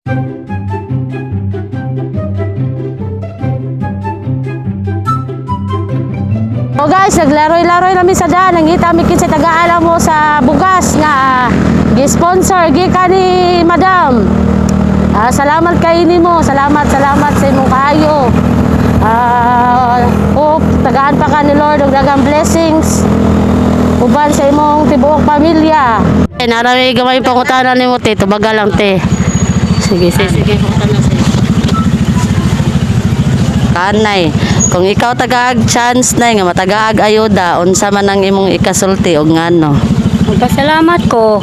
So guys, naglaroy-laroy namin sa daan. Nangita mi kit sa taga-alam mo sa bugas nga gi-sponsor gikan ni Madam. Salamat kay nimo. Salamat sa imong kaayo. Hope tagaan pa ka ni Lord og daghang blessings uban sa imong tibuok pamilya. Narami gamay pangutanan nimo te, tubaga lang te. Sige, pangutanan sa kanay. Kung ikaw tagaag chance na nga matagaag ayuda, unsa man ang imong ikasulti og ngano? Magpasalamat ko.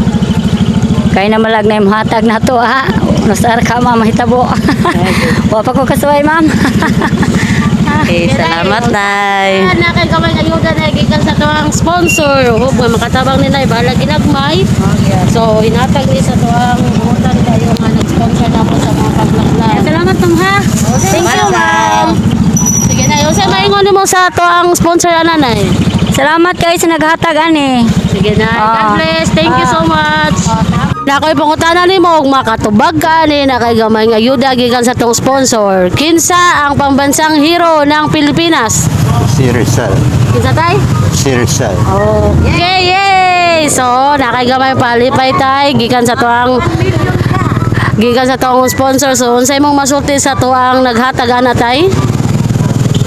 Kay na malag na hatag na to ha. Nasar ka mahitabo. Wa pa ko kasuway ma'am. Okay, salamat nay. Nakay kamay ayuda na gikan sa tuang sponsor. Hope nga makatabang ni nay bahala ginagmay. So hinatag ni sa tuang utang kayo nga nag-sponsor na po sa mga pag-vlog. Salamat ma'am ha. Thank you ma'am. Sige na, yung sa maingon mo sa tuang sponsor anay. Salamat kay sa naghatag ani. Sige na, God bless. Thank you so much. Nakoy pangutana nimo og makatubag ka ni na kay gamay nga ayuda gikan sa tong sponsor. Kinsa ang pambansang hero ng Pilipinas? Si Rizal. Kinsa tay? Si Rizal. Oh. Yay! So, nakay gamay palipay tay gikan sa tuang sponsor. So, unsay mong masulti sa tuang naghatag ana tay?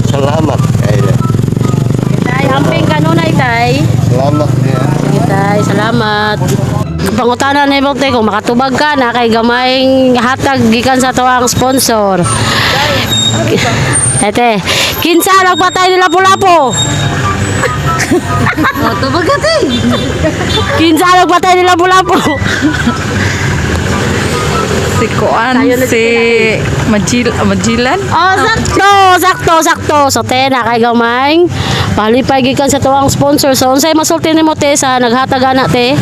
Salamat kayo. Tay, amping kanunay tay. Salamat din. Sige tay, salamat. Pangutana ni mo tay kung makatubag ka na kay gamayng hatag gikan sa tuwang sponsor. Ete, kinsa nagpatay nila Lapu-Lapu? Tubag ka tay. Kinsa nagpatay nila Lapu-Lapu? Si Kuan, si Majilan. Oh, sakto. So te na kay gamayng palipay gikan sa tuwang sponsor. So unsay masulti nimo te sa naghatag ana te?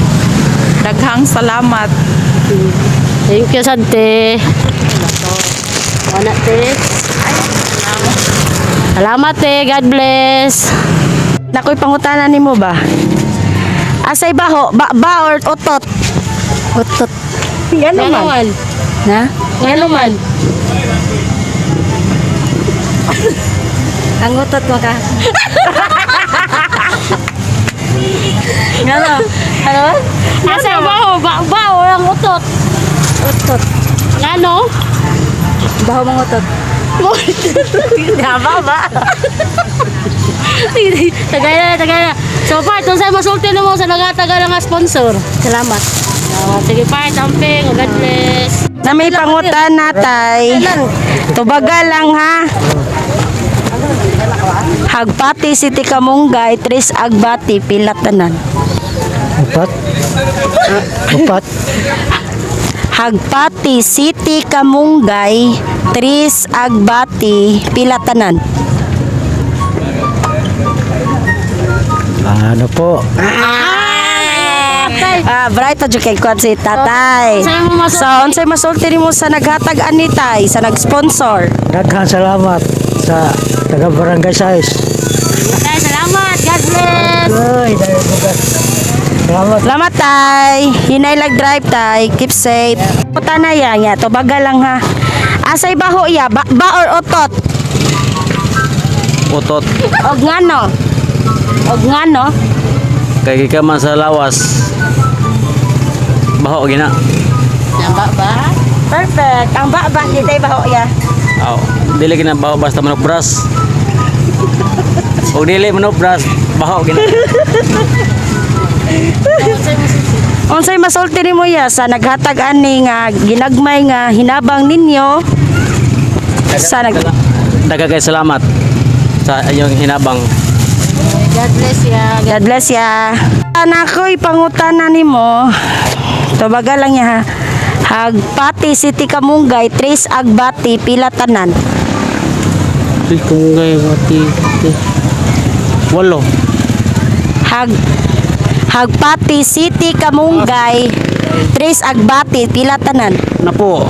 Daghang salamat. Thank you sad te. Ana te. Salamat te, God bless. Nakoy pangutanan nimo ba? Asay baho, ba or utot? Utot. Yan naman. Na? Ngano man? Ang utot mo ka. Ngano? Ano? Asa ba ang utot? Utot. Ngano? Baho mong utot. Ba? Tagay na. So, part, kung sa'yo masulti mo sa nagataga ng sponsor. Salamat. Sige, part, amping. God bless. Na may pangutan natay. Tubaga lang ha. Hagpati City Kamunggay, Tris Agbati, Pilatanan. Upat. Hagpati City Kamunggay, Tris Agbati, Pilatanan. Ano po? Bright na kay kwan si tatay. So, unsay masulti nimo sa naghatag anitay, sa nag-sponsor? Daghang salamat sa taga Barangay Sais. Tay, salamat. God bless. Ay, dahil bukas. Salamat. Salamat tay. Hinay lag drive tay. Keep safe. Puta na yan. Tubaga lang ha. Asay baho ya? Ba or otot? Utot Og ngano? Og ngano? kay ka man sa lawas baho gina. Ba? Perfect. Ang ba di tay baho ya? Aw, dili gina baho basta manok bras. O dili manok bras, baho gina. Unsay masulti nimo ya sa naghatag ani nga ginagmay nga hinabang ninyo sa Daghang salamat sa inyong hinabang. God bless ya. God bless ya. Nakoy pangutana nimo. Tubaga lang ya ha. Hagpati City Kamunggay, Tris Agbati, Pilatanan. Kung ngay mati. Walo. Hagpati City Kamunggay, Tris Agbati, Pilatanan. Napo.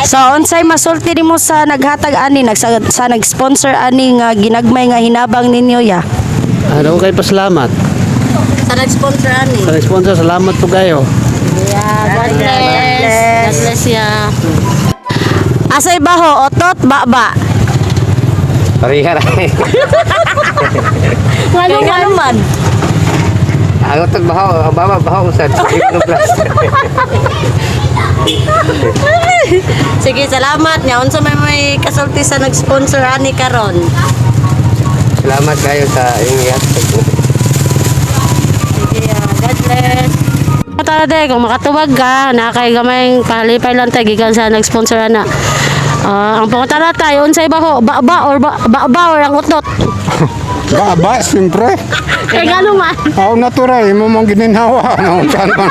So unsay masulti nimo sa naghatag ani sa nag-sponsor ani nga ginagmay nga hinabang ninyo ya? Ano kay pasalamat. Sa nag-sponsor ani. Sa sponsor salamat po kayo. Yeah, God bless. Asay baho, otot, baba. Parihan ay. Kaya nga naman. Ang utod bahaw, bahaw usad. Ibinubras. Sige, salamat niya. Unsa may kasulti sa nag-sponsor ani karon. Salamat kayo sa inyong Sige, God bless. Tara kung makatubag ka, nakay gamayng palipay lang tayo gikan sa nag-sponsor ana. Ang pangutana tayo unsay baho, baba or ang utot. Ba, siyempre. Kay gano man. Ako natural, mo mong gininhawa. Saan man?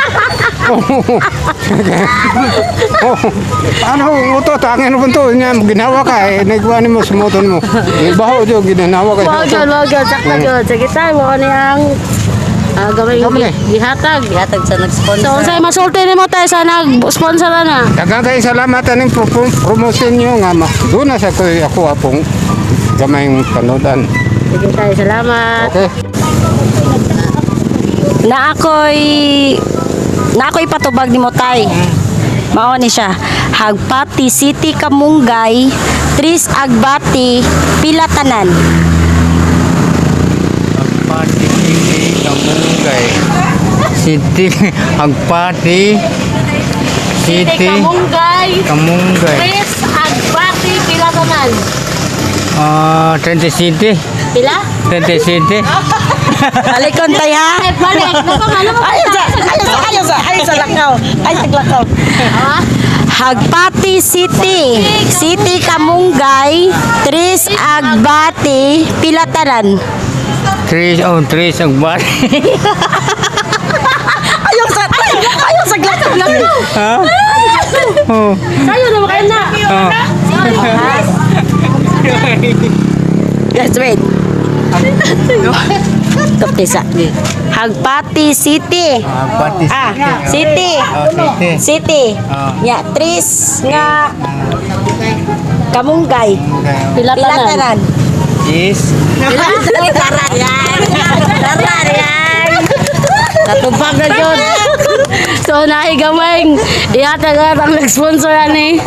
Ano, utot, angin mo ito. Ginawa ka, nagwa mo sa moton mo. Baho dyo, ginawa ka. Wag sakta jud. Sige tayo mo ni ang gamayng gihatag. Gihatag sa nag-sponsor. So unsay masulti nimo tayo sa nag-sponsor na? Dagang kayo salamat aning promotion nyo nga. Doon na sa ako apong gamayng panodan. Sige tayo, salamat. Okay. Na ako'y patubag ni Motay. Mao ni siya. Hagpati City Kamunggay, Tris Agbati, Pilatanan. City, Agpati, City, Kamunggay, Kamunggay, Chris, Agbati, Pilatanan. 20 City, Pila? 20 City. Balikon tayo ha. Balik. Ayaw sa lakaw. Ay, sa lakaw. Hagpati City, City Kamunggay, Tris Agbati, Pilatanan. Tris Agpati. Ayaw sa lakaw. Ha? Oh. Sayo na makain na. Let's wait. Tupisa. Hagpati City. Agpati City. City. City. Ya, Tris nga Kamunggay. Pilatanan. Is Laran yan. Natubag na yun. So, nahigamayng ihatag ang nag-sponsor ani.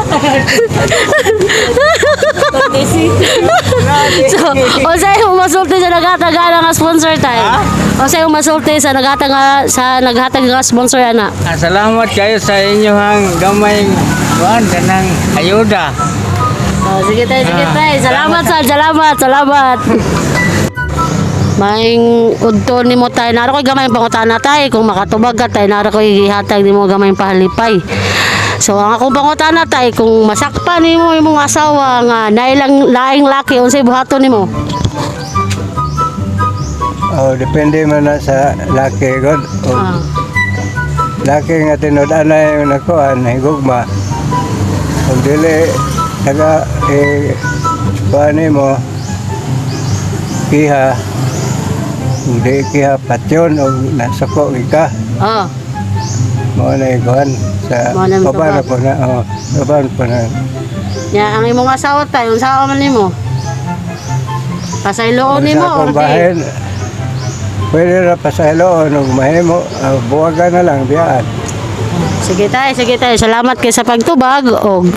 So, unsay masulti sa naghatag nga sponsor tayo? Unsay masulti sa naghatag nga sponsor ana? salamat kayo sa inyong gamay kuan kanang ayuda. Oh, sige tayo. Salamat. Maing udto ni mo tayo. Naro ko'y gamay pangutana tayo. Kung makatubag ka tayo, naro ko'y ihatag ni mo gamay pahalipay. So, ang akong pangutana tayo, kung masakpan ni mo yung mga asawa nga laing laki, unsay buhaton ni mo? Oh, depende man na sa laki god. Ah. Laki nga tinud-anay yung nakuan, higugma. Kung dili, kuan mo, kiha, hindi kiha patyon o nasako ka. Oh. Mo na ikuan sa Mao na yung baba na tubag. po na. Baba po na. Ya, ang imong asawa tayo, unsa man nimo? Pasayloon nimo Sa or akong bahin, pwede na pasayloon o mahimo, buwagan na lang, biyaan. Sige tayo. Salamat kay sa pagtubag og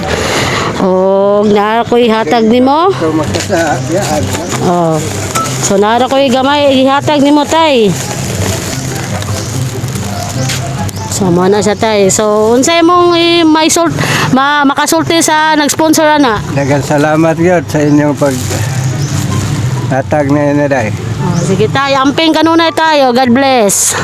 nara ko'y hatag nimo. So magkasa, biyaan. Oh. So nara ko'y gamay ihatag nimo tay. So mo na siya tay. So unsay mong makasulti sa nag-sponsor ana? Dagan salamat yun sa inyong hatag na yun na day. Oh, sige tayo, amping kanunay tayo. God bless.